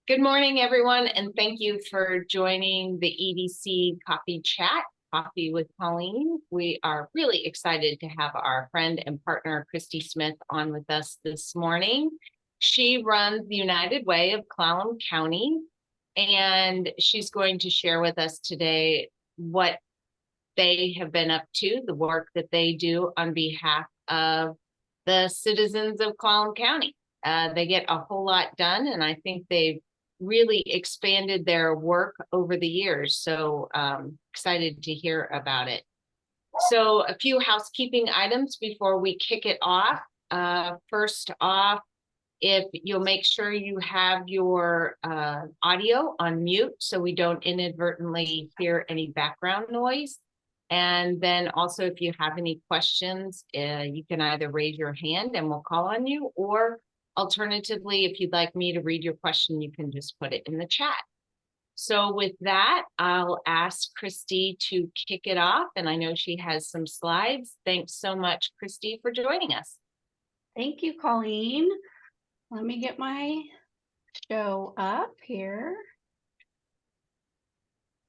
Good morning, everyone, and thank you for joining the EDC Coffee Chat, Coffee with Colleen. We are really excited to have our friend and partner, Christy Smith, on with us this morning. She runs the United Way of Clallam County, and she's going to share with us today what they have been up to, the work that they do on behalf of the citizens of Clallam County. They get a whole lot done, and I think they've really expanded their work over the years. So excited to hear about it. So a few housekeeping items before we kick it off. First off, if you'll make sure you have your audio on mute so we don't inadvertently hear any background noise. And then also, if you have any questions, you can either raise your hand and we'll call on you, or alternatively, if you'd like me to read your question, you can just put it in the chat. So with that, I'll ask Christy to kick it off. And I know she has some slides. Thanks so much, Christy, for joining us. Thank you, Colleen. Let me get my show up here.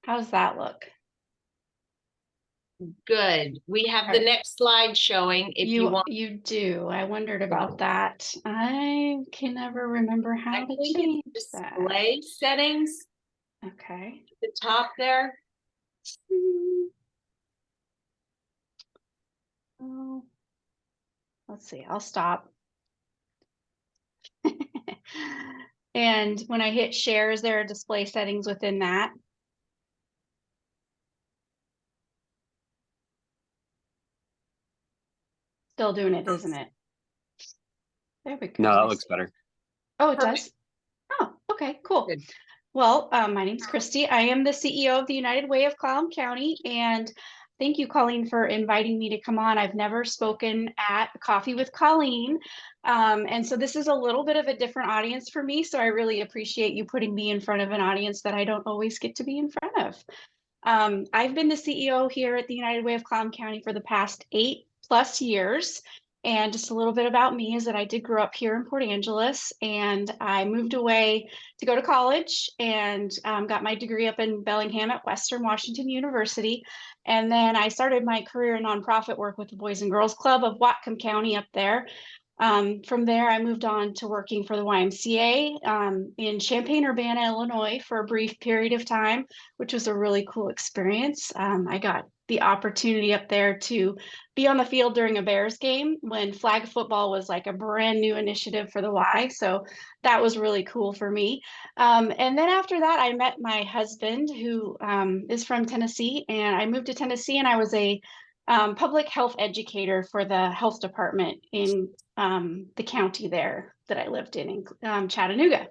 How's that look? Good. We have the next slide showing if you want. You do. I wondered about that. I can never remember how to change that. Display settings. Okay. At the top there. Oh, let's see. I'll stop. And when I hit share, is there display settings within that? Still doing it, isn't it? There we go. No, that looks better. Oh, it does? Oh, okay, cool. Good. Well, my name's Christy. I am the CEO of the United Way of Clallam County, and thank you, Colleen, for inviting me to come on. I've never spoken at Coffee with Colleen, and so this is a little bit of a different audience for me, so I really appreciate you putting me in front of an audience that I don't always get to be in front of. I've been the CEO here at the United Way of Clallam County for the past 8+ years. And just a little bit about me is that I did grow up here in Port Angeles, and I moved away to go to college and got my degree up in Bellingham at Western Washington University. And then I started my career in nonprofit work with the Boys and Girls Club of Whatcom County up there. From there, I moved on to working for the YMCA in Champaign-Urbana, Illinois for a brief period of time, which was a really cool experience. I got the opportunity up there to be on the field during a Bears game when flag football was like a brand new initiative for the Y. So that was really cool for me. And then after that, I met my husband, who is from Tennessee, and I moved to Tennessee, and I was a public health educator for the health department in the county there that I lived in Chattanooga.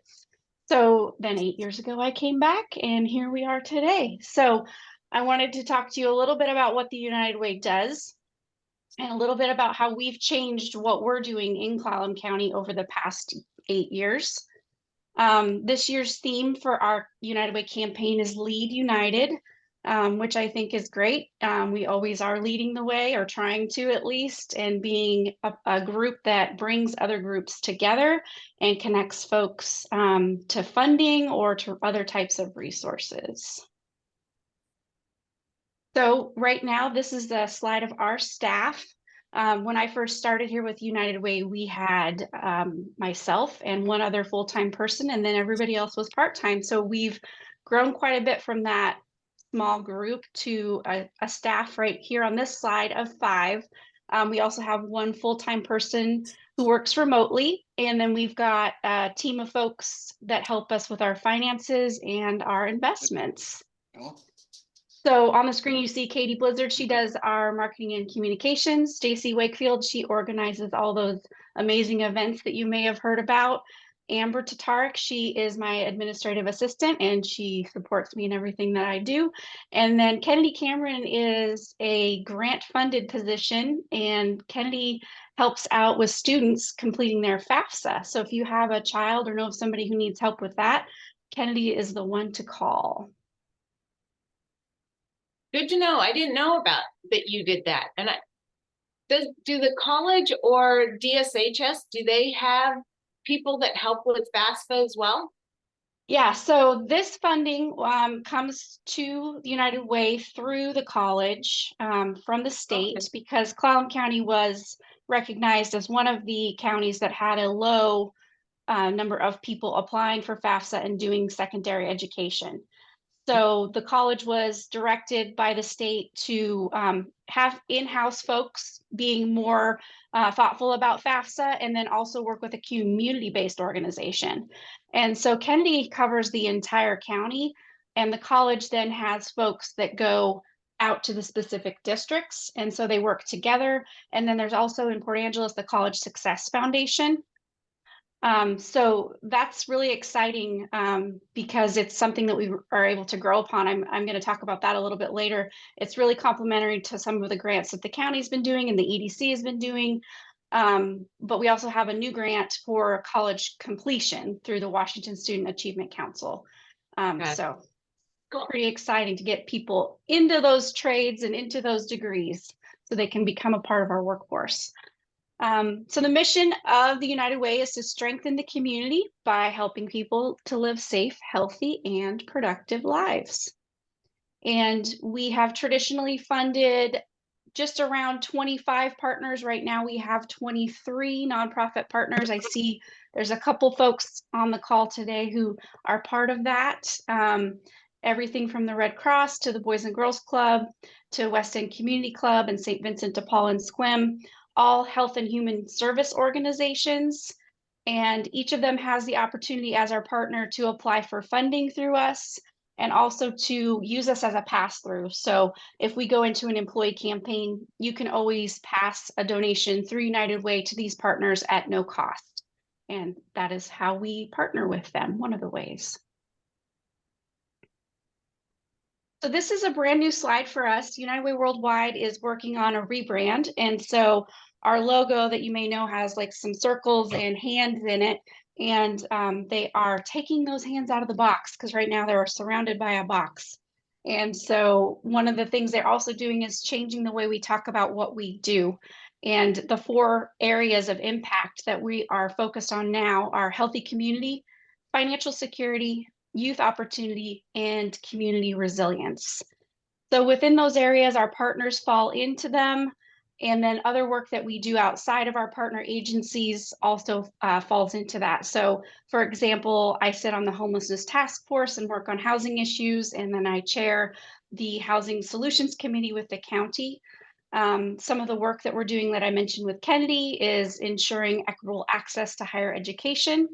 So then 8 years ago, I came back, and here we are today. So I wanted to talk to you a little bit about what the United Way does and a little bit about how we've changed what we're doing in Clallam County over the past 8 years. This year's theme for our United Way campaign is Lead United, which I think is great. We always are leading the way, or trying to at least, and being a group that brings other groups together and connects folks to funding or to other types of resources. So right now, this is the slide of our staff. When I first started here with United Way, we had myself and one other full-time person, and then everybody else was part-time. So we've grown quite a bit from that small group to a staff right here on this slide of 5. We also have one full-time person who works remotely, and then we've got a team of folks that help us with our finances and our investments. So on the screen, you see Katie Blizzard. She does our marketing and communications. Stacy Wakefield, she organizes all those amazing events that you may have heard about. Amber Tatarik, she is my administrative assistant, and she supports me in everything that I do. And then Kennedy Cameron is a grant-funded position, and Kennedy helps out with students completing their FAFSA. So if you have a child or know of somebody who needs help with that, Kennedy is the one to call. Good to know. I didn't know about that you did that. And do the college or DSHS, do they have people that help with FAFSA as well? Yeah, so this funding comes to the United Way through the college from the state Okay. because Clallam County was recognized as one of the counties that had a low number of people applying for FAFSA and doing secondary education. So the college was directed by the state to have in-house folks being more thoughtful about FAFSA and then also work with a community-based organization. And so Kennedy covers the entire county, and the college then has folks that go out to the specific districts. And so they work together. And then there's also in Port Angeles, the College Success Foundation, so that's really exciting because it's something that we are able to grow upon. I'm going to talk about that a little bit later. It's really complementary to some of the grants that the county's been doing and the EDC has been doing. But we also have a new grant for college completion through the Washington Student Achievement Council. Got So Cool. pretty exciting to get people into those trades and into those degrees so they can become a part of our workforce. So the mission of the United Way is to strengthen the community by helping people to live safe, healthy, and productive lives. And we have traditionally funded just around 25 partners. Right now, we have 23 nonprofit partners. I see there's a couple folks on the call today who are part of that. Everything from the Red Cross to the Boys and Girls Club to West End Community Club and St. Vincent de Paul and Sequim, all health and human service organizations. And each of them has the opportunity as our partner to apply for funding through us and also to use us as a pass-through. So if we go into an employee campaign, you can always pass a donation through United Way to these partners at no cost. And that is how we partner with them, one of the ways. So this is a brand new slide for us. United Way Worldwide is working on a rebrand. And so our logo that you may know has like some circles and hands in it. And they are taking those hands out of the box because right now they're surrounded by a box. And so one of the things they're also doing is changing the way we talk about what we do. And the 4 areas of impact that we are focused on now are healthy community, financial security, youth opportunity, and community resilience. So within those areas, our partners fall into them. And then other work that we do outside of our partner agencies also falls into that. So for example, I sit on the homelessness task force and work on housing issues. And then I chair the housing solutions committee with the county. Some of the work that we're doing that I mentioned with Kennedy is ensuring equitable access to higher education.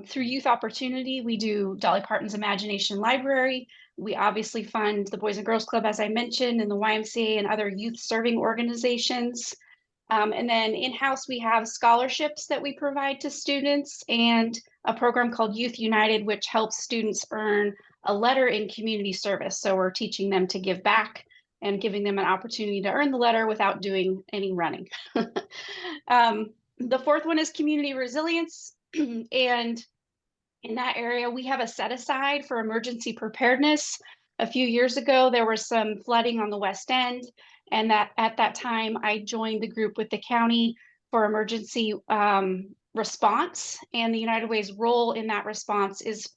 Through Youth Opportunity, we do Dolly Parton's Imagination Library. We obviously fund the Boys and Girls Club, as I mentioned, and the YMCA and other youth serving organizations. And then in-house, we have scholarships that we provide to students and a program called Youth United, which helps students earn a letter in community service. So we're teaching them to give back and giving them an opportunity to earn the letter without doing any running. The 4th one is community resilience. And in that area, we have a set aside for emergency preparedness. A few years ago, there was some flooding on the West End, and that at that time, I joined the group with the county for emergency response. And the United Way's role in that response is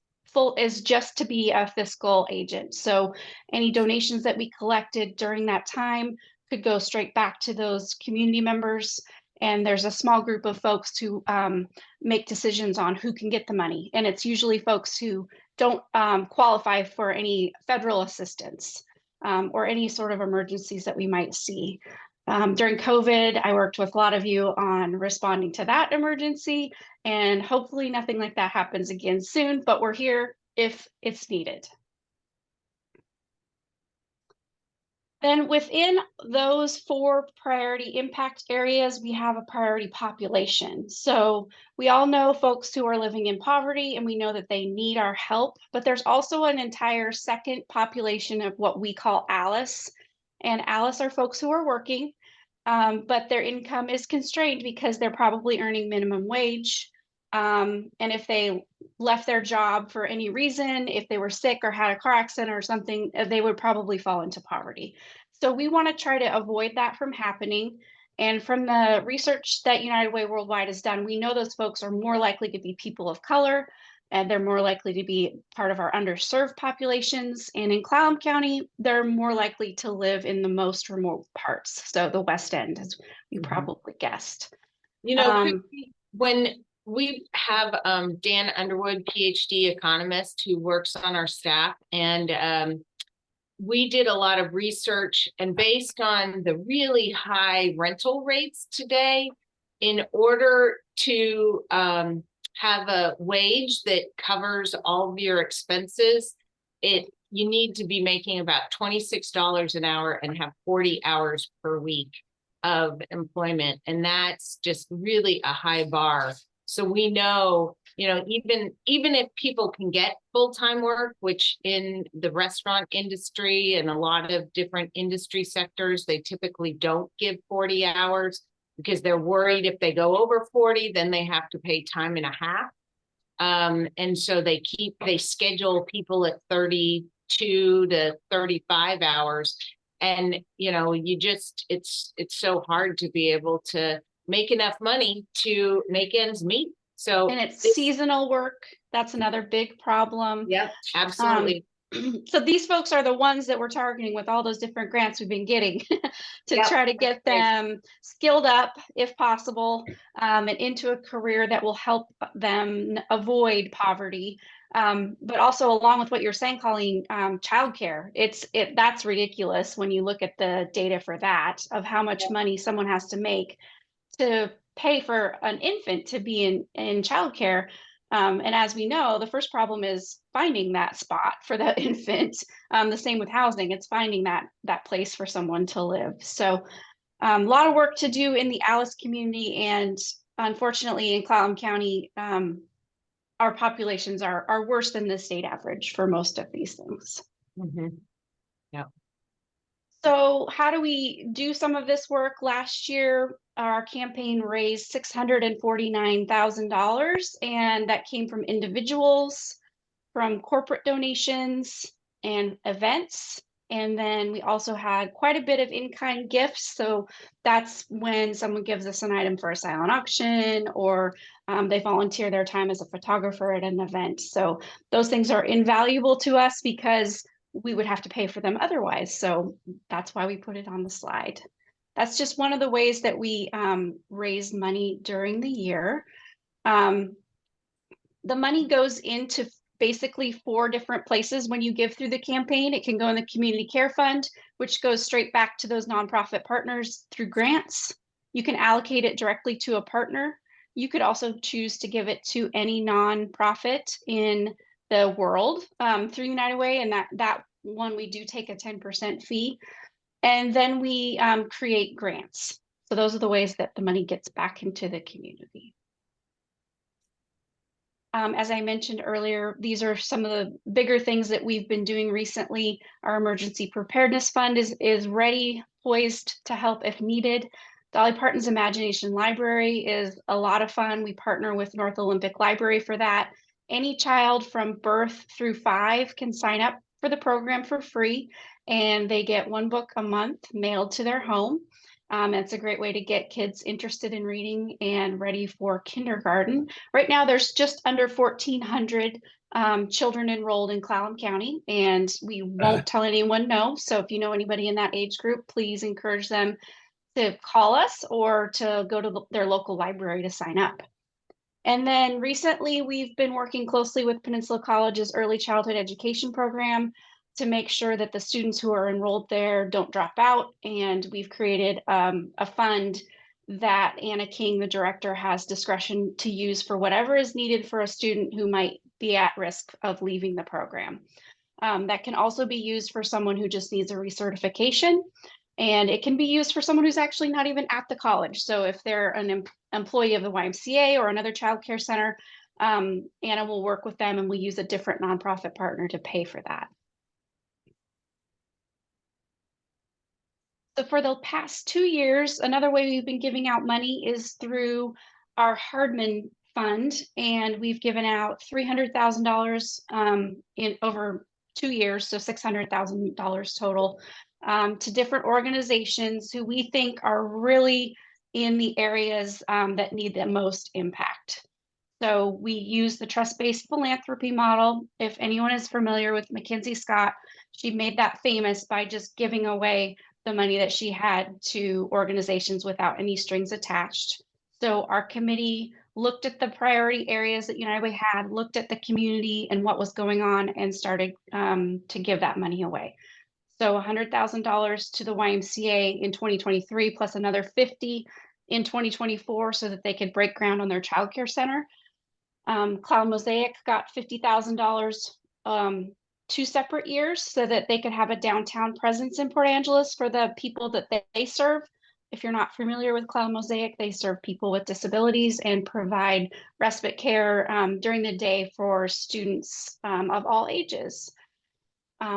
just to be a fiscal agent. So any donations that we collected during that time could go straight back to those community members. And there's a small group of folks who make decisions on who can get the money. And it's usually folks who don't qualify for any federal assistance or any sort of emergencies that we might see. During COVID, I worked with a lot of you on responding to that emergency, and hopefully nothing like that happens again soon, but we're here if it's needed. Then within those 4 priority impact areas, we have a priority population. So we all know folks who are living in poverty, and we know that they need our help, but there's also an entire second population of what we call ALICE. And ALICE are folks who are working, but their income is constrained because they're probably earning minimum wage. And if they left their job for any reason, if they were sick or had a car accident or something, they would probably fall into poverty. So we want to try to avoid that from happening. And from the research that United Way Worldwide has done, we know those folks are more likely to be people of color and they're more likely to be part of our underserved populations. And in Clallam County, they're more likely to live in the most remote parts. So the West End, as you probably guessed. You know, Christy, when we have Dan Underwood, PhD economist, who works on our staff, and we did a lot of research, and based on the really high rental rates today, in order to have a wage that covers all of your expenses, you need to be making about $26 an hour and have 40 hours per week of employment. And that's just really a high bar. So we know, you know, even if people can get full-time work, which in the restaurant industry and a lot of different industry sectors, they typically don't give 40 hours because they're worried if they go over 40, then they have to pay time and a half. And so they schedule people at 32 to 35 hours. And, you know, it's so hard to be able to make enough money to make ends meet. So, and it's seasonal work. That's another big problem. Yeah, absolutely. So these folks are the ones that we're targeting with all those different grants we've been getting to try to get them skilled up if possible, and into a career that will help them avoid poverty. But also, along with what you're saying, Colleen, childcare, that's ridiculous when you look at the data for that, of how much money someone has to make to pay for an infant to be in childcare. And as we know, the first problem is finding that spot for the infant. The same with housing, it's finding that place for someone to live. So a lot of work to do in the Alice community, and unfortunately in Clallam County, our populations are worse than the state average for most of these things. Yeah. So how do we do some of this work? Last year, our campaign raised $649,000, and that came from individuals, from corporate donations and events. And then we also had quite a bit of in-kind gifts. So that's when someone gives us an item for a silent auction, or they volunteer their time as a photographer at an event. So those things are invaluable to us because we would have to pay for them otherwise. So that's why we put it on the slide. That's just one of the ways that we raise money during the year. The money goes into basically 4 different places when you give through the campaign. It can go in the community care fund, which goes straight back to those nonprofit partners through grants. You can allocate it directly to a partner. You could also choose to give it to any nonprofit in the world through United Way, and that one we do take a 10% fee. And then we create grants. So those are the ways that the money gets back into the community. As I mentioned earlier, these are some of the bigger things that we've been doing recently. Our emergency preparedness fund is ready, poised to help if needed. Dolly Parton's Imagination Library is a lot of fun. We partner with North Olympic Library for that. Any child from birth through 5 can sign up for the program for free, and they get 1 book a month mailed to their home. It's a great way to get kids interested in reading and ready for kindergarten. Right now, there's just under 1,400 children enrolled in Clallam County, and we won't tell anyone no. So if you know anybody in that age group, please encourage them to call us or to go to their local library to sign up. And then recently, we've been working closely with Peninsula College's early childhood education program to make sure that the students who are enrolled there don't drop out. And we've created a fund that Anna King, the director, has discretion to use for whatever is needed for a student who might be at risk of leaving the program. That can also be used for someone who just needs a recertification. And it can be used for someone who's actually not even at the college. So if they're an employee of the YMCA or another childcare center, Anna will work with them, and we use a different nonprofit partner to pay for that. So for the past 2 years, another way we've been giving out money is through our Hardman Fund, and we've given out $300,000 in over 2 years, so $600,000 total, to different organizations who we think are really in the areas that need the most impact. So we use the trust-based philanthropy model. If anyone is familiar with Mackenzie Scott, she made that famous by just giving away the money that she had to organizations without any strings attached. So our committee looked at the priority areas that United Way had, looked at the community and what was going on, and started to give that money away. So $100,000 to the YMCA in 2023, plus another 50 in 2024, so that they could break ground on their childcare center. Cloud Mosaic got $50,000 2 separate years so that they could have a downtown presence in Port Angeles for the people that they serve. If you're not familiar with Cloud Mosaic, they serve people with disabilities and provide respite care during the day for students of all ages.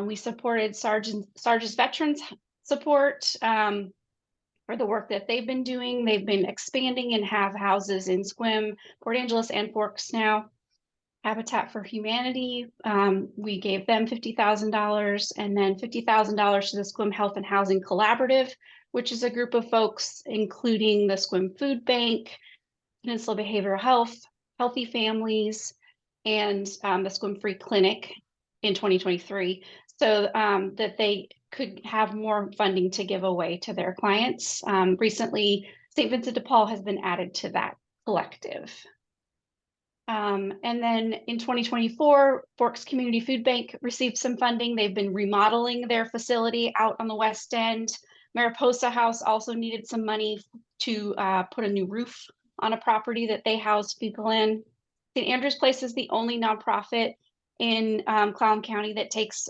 We supported Sarge's Veterans Support for the work that they've been doing. They've been expanding and have houses in Sequim, Port Angeles, and Forks now. Habitat for Humanity, we gave them $50,000, and then $50,000 to the Sequim Health and Housing Collaborative, which is a group of folks, including the Sequim Food Bank, Peninsula Behavioral Health, Healthy Families, and the Sequim Free Clinic in 2023, so that they could have more funding to give away to their clients. Recently, St. Vincent de Paul has been added to that collective. And then in 2024, Forks Community Food Bank received some funding. They've been remodeling their facility out on the West End. Mariposa House also needed some money to put a new roof on a property that they house people in. St. Andrew's Place is the only nonprofit in Clallam County that takes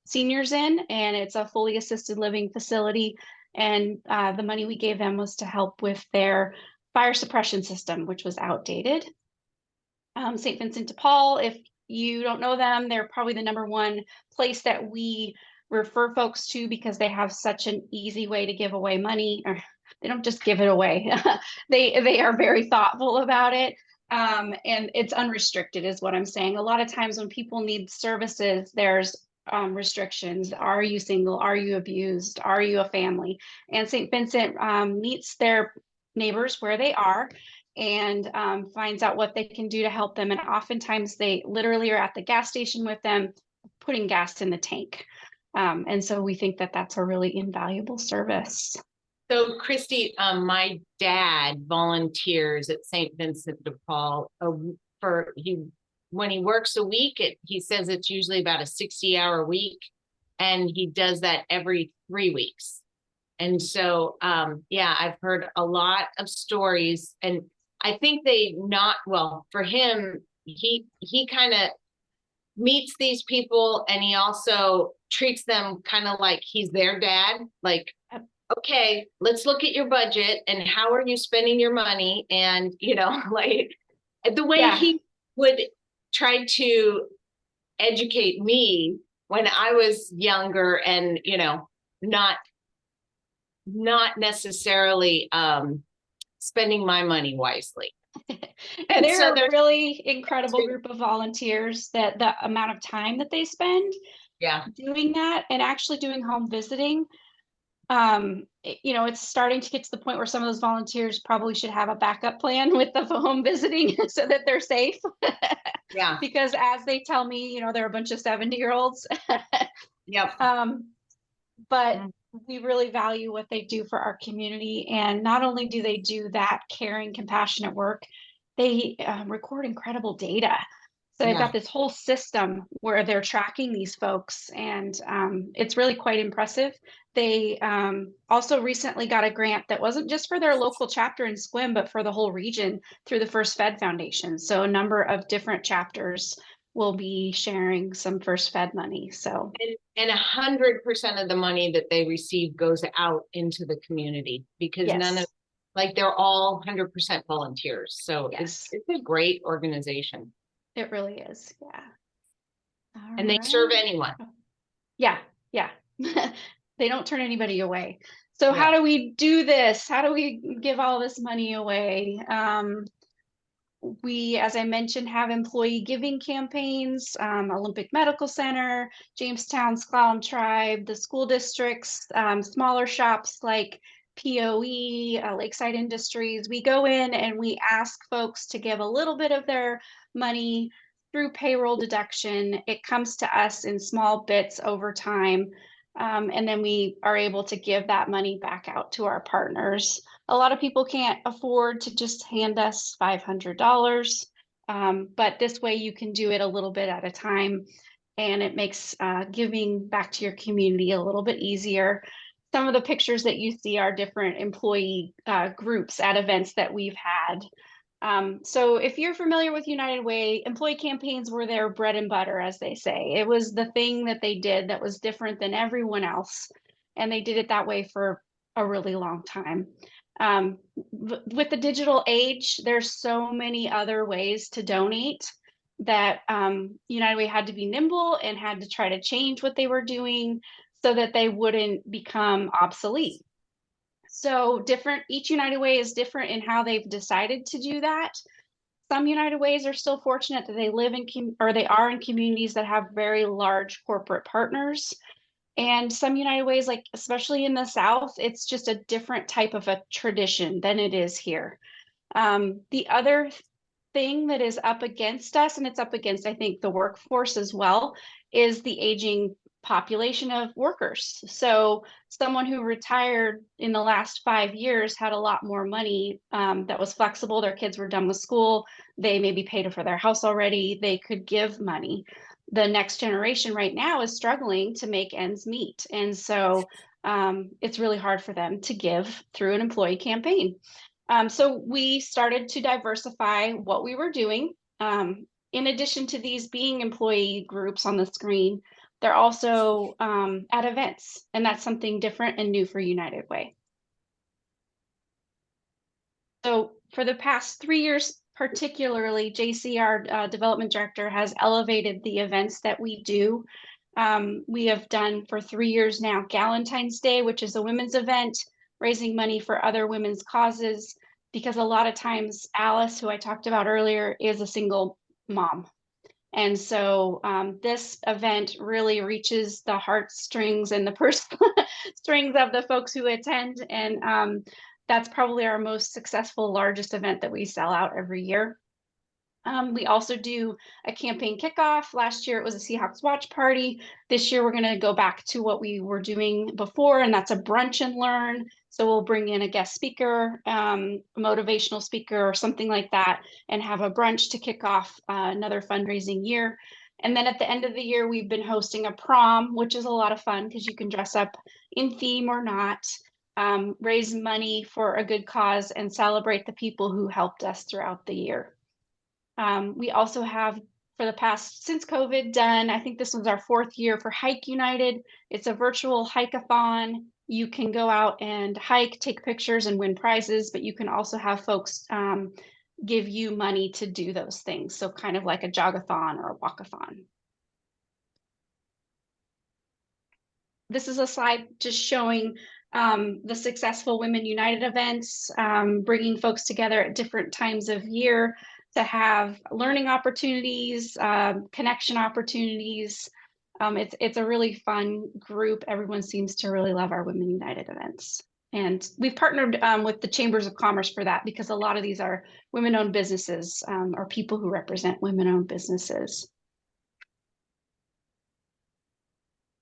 seniors in, and it's a fully assisted living facility. And the money we gave them was to help with their fire suppression system, which was outdated. St. Vincent de Paul, if you don't know them, they're probably the #1 place that we refer folks to because they have such an easy way to give away money. Or they don't just give it away. They are very thoughtful about it. And it's unrestricted is what I'm saying. A lot of times when people need services, there's restrictions. Are you single? Are you abused? Are you a family? And St. Vincent meets their neighbors where they are and finds out what they can do to help them. And oftentimes they literally are at the gas station with them, putting gas in the tank. And so we think that that's a really invaluable service. So Christy, my dad volunteers at St. Vincent de Paul when he works a week, he says it's usually about a 60-hour week, and he does that every 3 weeks. And so, yeah, I've heard a lot of stories, and I think for him, he kind of meets these people, and he also treats them kind of like he's their dad, like, okay, let's look at your budget and how are you spending your money? And, like the way he would try to educate me when I was younger and, not necessarily spending my money wisely. And they're a really incredible group of volunteers, that the amount of time that they spend doing that and actually doing home visiting. It's starting to get to the point where some of those volunteers probably should have a backup plan with the home visiting so that they're safe. Yeah. Because as they tell me, they're a bunch of 70-year-olds. Yep. But we really value what they do for our community. And not only do they do that caring, compassionate work, they record incredible data. So they've got this whole system where they're tracking these folks, and it's really quite impressive. They also recently got a grant that wasn't just for their local chapter in Sequim, but for the whole region through the First Fed Foundation. So a number of different chapters will be sharing some First Fed money. So and 100% of the money that they receive goes out into the community, because they're all 100% volunteers. So it's a great organization. It really is. Yeah. And they serve anyone. Yeah. They don't turn anybody away. So how do we do this? How do we give all this money away? We, as I mentioned, have employee giving campaigns, Olympic Medical Center, Jamestown's Clallam Tribe, the school districts, smaller shops like POE, Lakeside Industries. We go in and we ask folks to give a little bit of their money through payroll deduction. It comes to us in small bits over time. And then we are able to give that money back out to our partners. A lot of people can't afford to just hand us $500. But this way you can do it a little bit at a time, and it makes giving back to your community a little bit easier. Some of the pictures that you see are different employee groups at events that we've had. So if you're familiar with United Way, employee campaigns were their bread and butter, as they say. It was the thing that they did that was different than everyone else. And they did it that way for a really long time. With the digital age, there's so many other ways to donate that United Way had to be nimble and had to try to change what they were doing so that they wouldn't become obsolete. So each United Way is different in how they've decided to do that. Some United Ways are still fortunate that they live in they are in communities that have very large corporate partners. And some United Ways, like especially in the South, it's just a different type of a tradition than it is here. The other thing that is up against us, and it's up against, I think, the workforce as well, is the aging population of workers. So someone who retired in the last 5 years had a lot more money that was flexible. Their kids were done with school. They maybe paid for their house already. They could give money. The next generation right now is struggling to make ends meet. And so it's really hard for them to give through an employee campaign. So we started to diversify what we were doing. In addition to these being employee groups on the screen, they're also at events, and that's something different and new for United Way. So for the past 3 years, particularly, JC, our development director, has elevated the events that we do. We have done for 3 years now Galentine's Day, which is a women's event, raising money for other women's causes, because a lot of times Alice, who I talked about earlier, is a single mom. And so this event really reaches the heartstrings and the purse strings of the folks who attend. And that's probably our most successful, largest event that we sell out every year. We also do a campaign kickoff. Last year, it was a Seahawks watch party. This year, we're going to go back to what we were doing before, and that's a brunch and learn. So we'll bring in a guest speaker, a motivational speaker or something like that, and have a brunch to kick off another fundraising year. And then at the end of the year, we've been hosting a prom, which is a lot of fun because you can dress up in theme or not, raise money for a good cause, and celebrate the people who helped us throughout the year. We also have, for the past, since COVID, done, I think this was our 4th year for Hike United. It's a virtual hike-a-thon. You can go out and hike, take pictures, and win prizes, but you can also have folks give you money to do those things. So kind of like a jog-a-thon or a walk-a-thon. This is a slide just showing the successful Women United events, bringing folks together at different times of year to have learning opportunities, connection opportunities. It's a really fun group. Everyone seems to really love our Women United events. And we've partnered with the Chambers of Commerce for that, because a lot of these are women-owned businesses or people who represent women-owned businesses.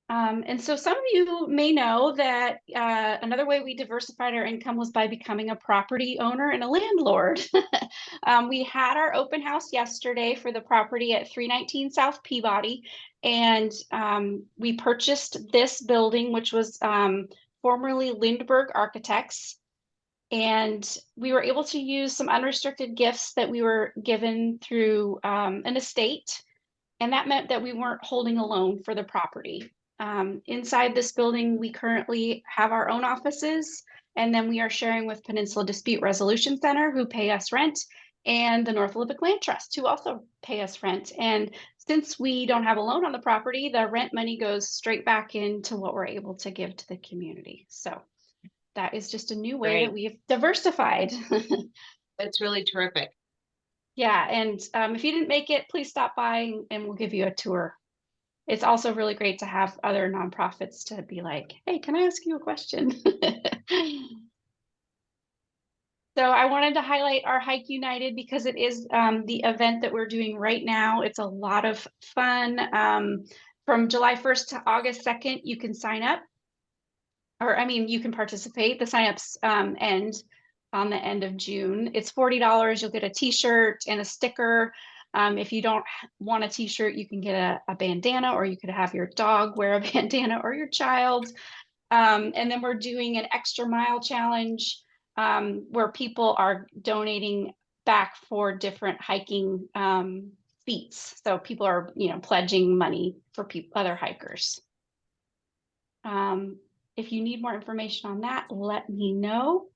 And so some of you may know that another way we diversified our income was by becoming a property owner and a landlord. We had our open house yesterday for the property at 319 South Peabody, and we purchased this building, which was formerly Lindbergh Architects. And we were able to use some unrestricted gifts that we were given through an estate. And that meant that we weren't holding a loan for the property. Inside this building, we currently have our own offices, and then we are sharing with Peninsula Dispute Resolution Center, who pay us rent, and the North Olympic Land Trust, who also pay us rent. And since we don't have a loan on the property, the rent money goes straight back into what we're able to give to the community. So that is just a new way that we've diversified. That's really terrific. Yeah, and if you didn't make it, please stop by and we'll give you a tour. It's also really great to have other nonprofits to be like, hey, can I ask you a question? So I wanted to highlight our Hike United because it is the event that we're doing right now. It's a lot of fun. From July 1st to August 2nd, you can sign up, or I mean, you can participate. The signups end on the end of June. It's $40. You'll get a t-shirt and a sticker. If you don't want a t-shirt, you can get a bandana, or you could have your dog wear a bandana, or your child. And then we're doing an extra mile challenge where people are donating back for different hiking feats. So people are, pledging money for other hikers. If you need more information on that, let me know.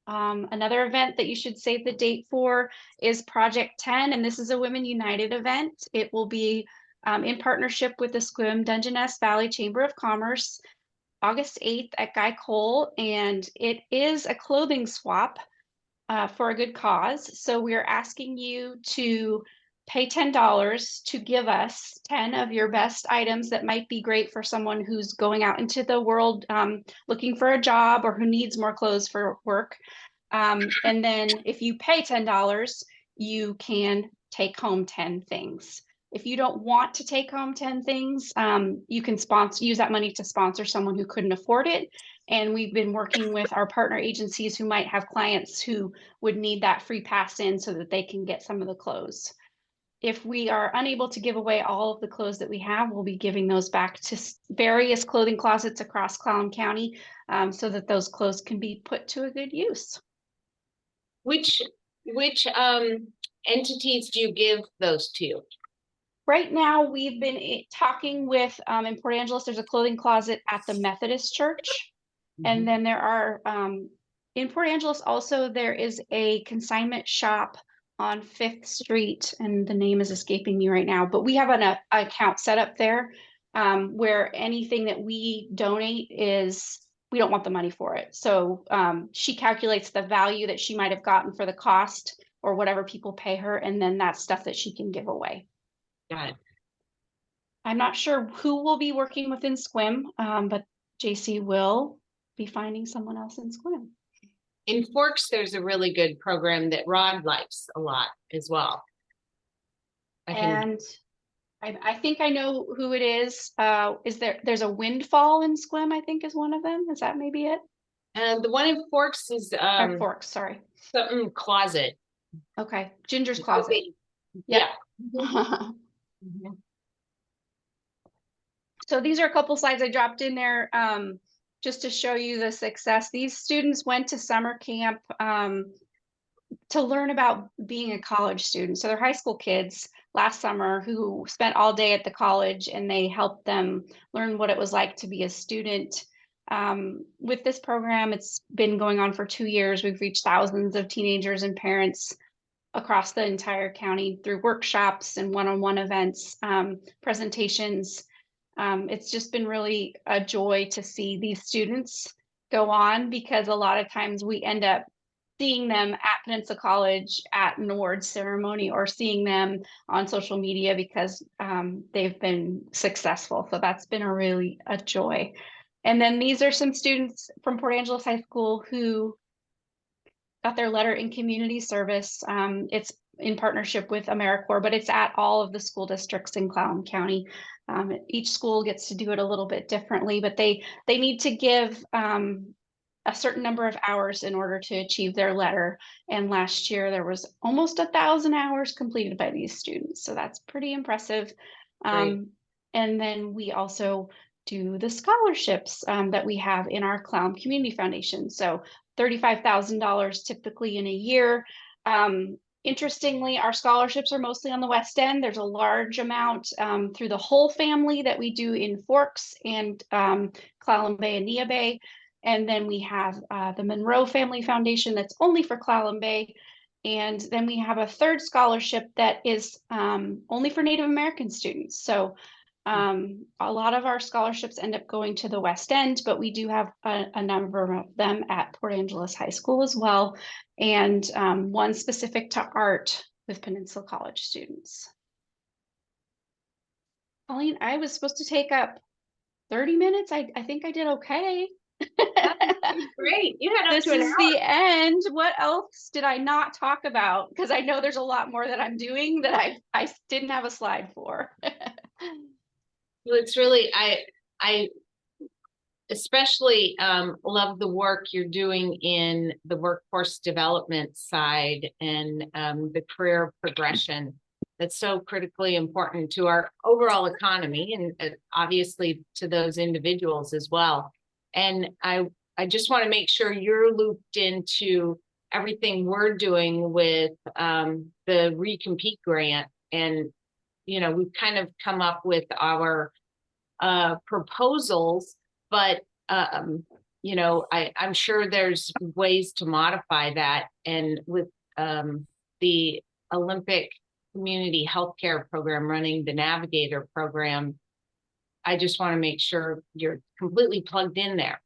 Another event that you should save the date for is Project 10, and this is a Women United event. It will be in partnership with the Esquim Dungeness Valley Chamber of Commerce, August 8th at Guy Cole, and it is a clothing swap for a good cause. So we're asking you to pay $10 to give us 10 of your best items that might be great for someone who's going out into the world looking for a job, or who needs more clothes for work. And then if you pay $10, you can take home 10 things. If you don't want to take home 10 things, you can use that money to sponsor someone who couldn't afford it. And we've been working with our partner agencies who might have clients who would need that free pass in so that they can get some of the clothes. If we are unable to give away all of the clothes that we have, we'll be giving those back to various clothing closets across Clallam County so that those clothes can be put to a good use. Which entities do you give those to? Right now, we've been talking with in Port Angeles, there's a clothing closet at the Methodist Church. And then there are in Port Angeles also, there is a consignment shop on 5th Street, and the name is escaping me right now, but we have an account set up there where anything that we donate we don't want the money for it. So she calculates the value that she might have gotten for the cost or whatever people pay her, and then that's stuff that she can give away. Got it. I'm not sure who will be working within Esquim, but JC will be finding someone else in Esquim. In Forks, there's a really good program that Rod likes a lot as well. And I think I know who it is. There's a Windfall in Esquim, I think is one of them. Is that maybe it? And the one in Forks is Forks, sorry. Something Closet. Okay, Ginger's Closet. Yeah. So these are a couple slides I dropped in there just to show you the success. These students went to summer camp to learn about being a college student. So they're high school kids last summer who spent all day at the college, and they helped them learn what it was like to be a student. With this program, it's been going on for 2 years. We've reached thousands of teenagers and parents across the entire county through workshops and one-on-one events, presentations. It's just been really a joy to see these students go on, because a lot of times we end up seeing them at Peninsula College at an awards ceremony, or seeing them on social media because they've been successful. So that's been a joy. And then these are some students from Port Angeles High School who got their letter in community service. It's in partnership with AmeriCorps, but it's at all of the school districts in Clallam County. Each school gets to do it a little bit differently, but they need to give a certain number of hours in order to achieve their letter. And last year there was almost 1,000 hours completed by these students. So that's pretty impressive. And then we also do the scholarships that we have in our Clallam Community Foundation. So $35,000 typically in a year. Interestingly, our scholarships are mostly on the West End. There's a large amount through the whole family that we do in Forks and Clallam Bay and Nia Bay. And then we have the Monroe Family Foundation that's only for Clallam Bay. And then we have a third scholarship that is only for Native American students. So a lot of our scholarships end up going to the West End, but we do have a number of them at Port Angeles High School as well. And one specific to art with Peninsula College students. Colleen, I was supposed to take up 30 minutes. I think I did okay. Great. You had up This to an is hour. the end. What else did I not talk about? Because I know there's a lot more that I'm doing that I didn't have a slide for. Well, it's really, I especially love the work you're doing in the workforce development side and the career progression. That's so critically important to our overall economy and obviously to those individuals as well. And I just want to make sure you're looped into everything we're doing with the Recompete grant. And, you know, we've kind of come up with our proposals, but you know, I'm sure there's ways to modify that. And with the Olympic Community Healthcare Program running the Navigator program, I just want to make sure you're completely plugged in there.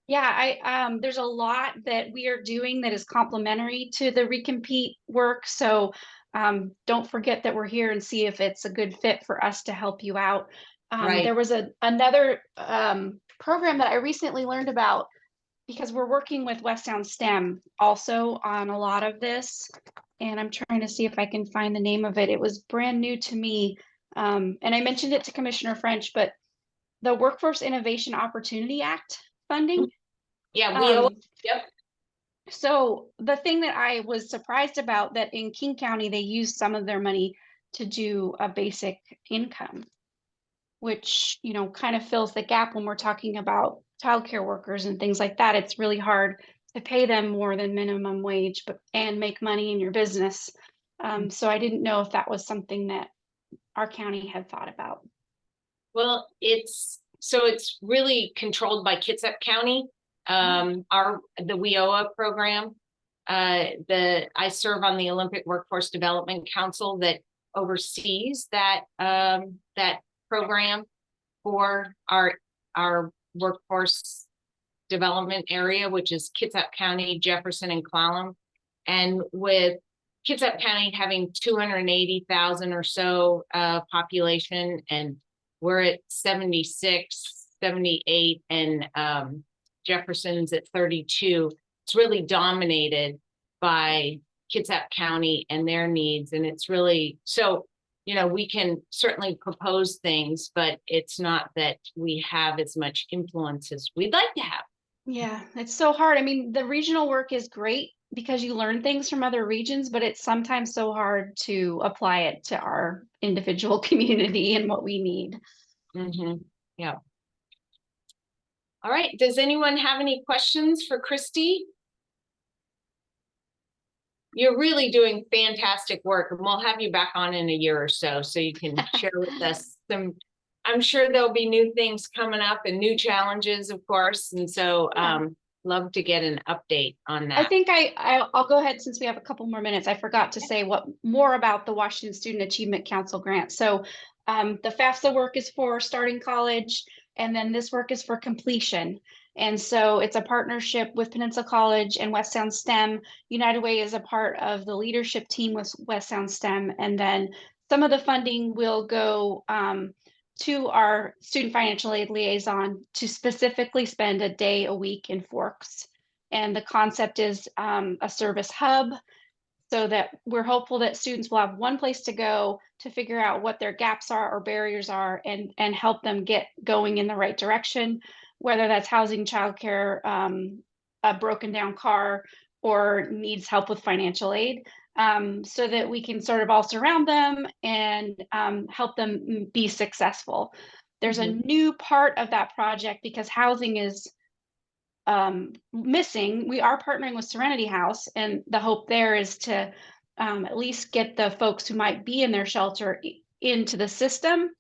Yeah, there's a lot that we are doing that is complementary to the Recompete work. So don't forget that we're here and see if it's a good fit for us to help you out. Right. There was another program that I recently learned about because we're working with West Sound STEM also on a lot of this. And I'm trying to see if I can find the name of it. It was brand new to me. And I mentioned it to Commissioner French, but the Workforce Innovation Opportunity Act funding. Yeah, we owe. Yep. So the thing that I was surprised about that in King County, they used some of their money to do a basic income, which, you know, kind of fills the gap when we're talking about childcare workers and things like that. It's really hard to pay them more than minimum wage, but and make money in your business. So I didn't know if that was something that our county had thought about. Well, it's really controlled by Kitsap County. The WIOA program. I serve on the Olympic Workforce Development Council that oversees that that program for our workforce development area, which is Kitsap County, Jefferson, and Clallam. And with Kitsap County having 280,000 or so population, and we're at 76, 78, and Jefferson's at 32. It's really dominated by Kitsap County and their needs. And it's really, so, you know, we can certainly propose things, but it's not that we have as much influence as we'd like to have. Yeah, it's so hard. I mean, the regional work is great because you learn things from other regions, but it's sometimes so hard to apply it to our individual community and what we need. Yeah. All right. Does anyone have any questions for Christy? You're really doing fantastic work, and we'll have you back on in a year or so you can share with us some. I'm sure there'll be new things coming up and new challenges, of course. And so love to get an update on that. I think I'll go ahead since we have a couple more minutes. I forgot to say what more about the Washington Student Achievement Council grant. So the FAFSA work is for starting college, and then this work is for completion. And so it's a partnership with Peninsula College and West Sound STEM. United Way is a part of the leadership team with West Sound STEM. And then some of the funding will go to our student financial aid liaison to specifically spend a day a week in Forks. And the concept is a service hub, so that we're hopeful that students will have one place to go to figure out what their gaps are or barriers are and help them get going in the right direction, whether that's housing, childcare, a broken down car, or needs help with financial aid, so that we can sort of all surround them and help them be successful. There's a new part of that project because housing is missing. We are partnering with Serenity House, and the hope there is to at least get the folks who might be in their shelter into the system.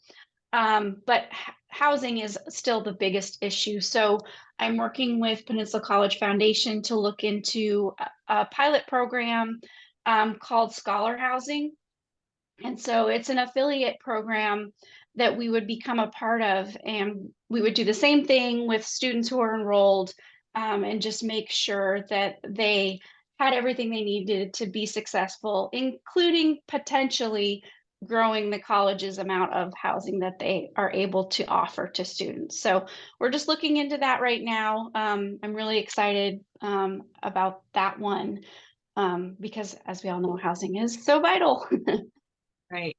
But housing is still the biggest issue. So I'm working with Peninsula College Foundation to look into a pilot program called Scholar Housing. And so it's an affiliate program that we would become a part of, and we would do the same thing with students who are enrolled, and just make sure that they had everything they needed to be successful, including potentially growing the college's amount of housing that they are able to offer to students. So we're just looking into that right now. I'm really excited about that one because, as we all know, housing is so vital. Right.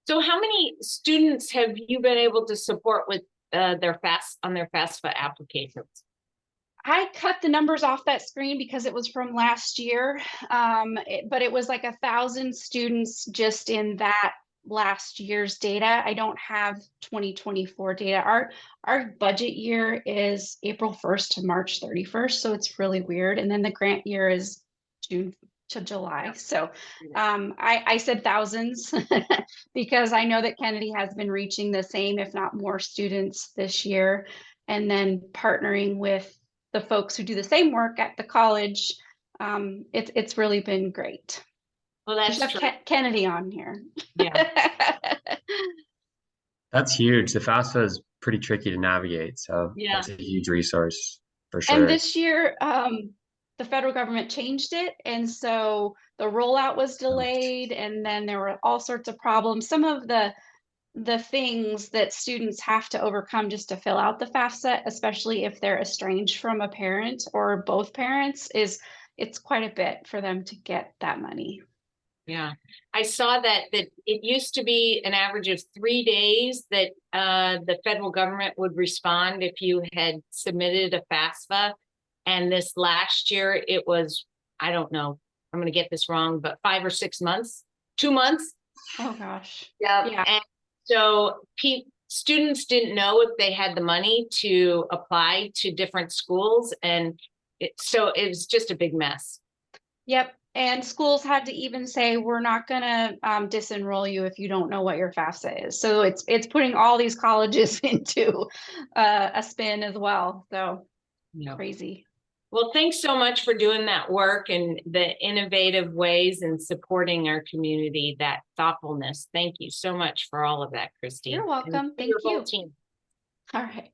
So how many students have you been able to support with their FAFSA applications? I cut the numbers off that screen because it was from last year, but it was like 1,000 students just in that last year's data. I don't have 2024 data. Our budget year is April 1st to March 31st, so it's really weird. And then the grant year is June to July. So I said thousands because I know that Kennedy has been reaching the same, if not more, students this year, and then partnering with the folks who do the same work at the college. It's really been great. Well, that's true. Kennedy on here. Yeah. That's huge. The FAFSA is pretty tricky to navigate, so Yeah. that's a huge resource for sure. And this year, the federal government changed it, and so the rollout was delayed, and then there were all sorts of problems. Some of the things that students have to overcome just to fill out the FAFSA, especially if they're estranged from a parent or both parents, it's quite a bit for them to get that money. Yeah, I saw that it used to be an average of 3 days that the federal government would respond if you had submitted a FAFSA. And this last year it was, I don't know, I'm going to get this wrong, but 5 or 6 months, 2 months. Oh gosh. Yeah. And so students didn't know if they had the money to apply to different schools. And so it was just a big mess. Yep. And schools had to even say, we're not going to disenroll you if you don't know what your FAFSA is. So it's putting all these colleges into a spin as well. So crazy. Well, thanks so much for doing that work and the innovative ways and supporting our community, that thoughtfulness. Thank you so much for all of that, Christy. You're welcome. Thank you. Team. All right.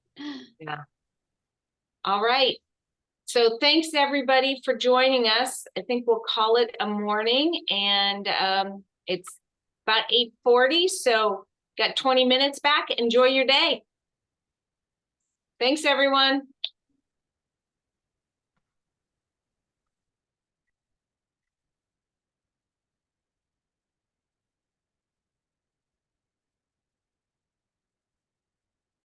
Yeah. All right. So thanks everybody for joining us. I think we'll call it a morning, and it's about 8:40. So got 20 minutes back. Enjoy your day. Thanks everyone.